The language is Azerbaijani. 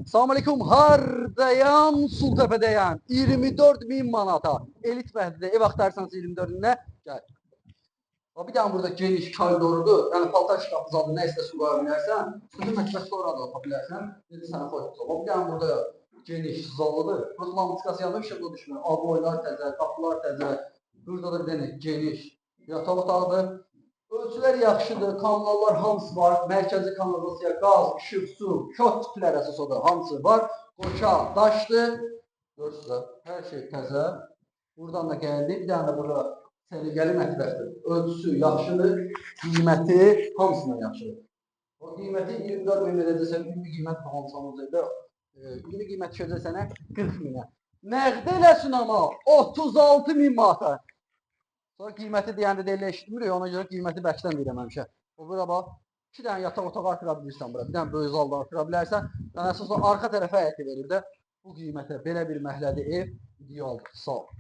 Salam aleyküm, hardayam, Sultepedeyəm. 24.000 manata. Elit məhəllədə ev axtarsanız 24.000-ə gəl. Bir dənə burada geniş koridordur. Yəni paltar şkafı zadı nə istəsən qoya bilərsən. Xüsusi mətbəxdə orada oxa bilərsən. Dedi sənə foyduğum. Bir dənə burada geniş zalıdır. Burası lampiskası yanında işıqlı düşmür. Aboylar təzə, qapılar təzə. Burada da bir dənə geniş yataq otağıdır. Ölçülər yaxşıdır, kanallar hamısı var, mərkəzi kanalizasiya, qaz, işıq, su, şot tiplər əsas odur, hamısı var. Qoşa, daşdır, görürsünüz, hər şey təzə. Buradan da gəldi, bir dənə də burada səliqəli mətbəxdir. Ölçüsü yaxşıdır, qiyməti hamısından yaxşıdır. O qiyməti 24.000 verəcəksən, ümumi qiymət alsanız evdə, ümumi qiymət düşəcək sənə 40.000-ə. Nəqd eləsin amma 36.000 manata. Sonra qiyməti deyəndə də elə eşitmirik, ona görə qiyməti bəkdən deyirəm həmişə. O bura bax, 2 dənə yataq otağı artıra bilirsən bura, bir dənə böyük zalda artıra bilərsən. Yəni əsas arxa tərəfə həyəti verir də, bu qiymətə belə bir məhəlləli ev idealdır. Sağ ol.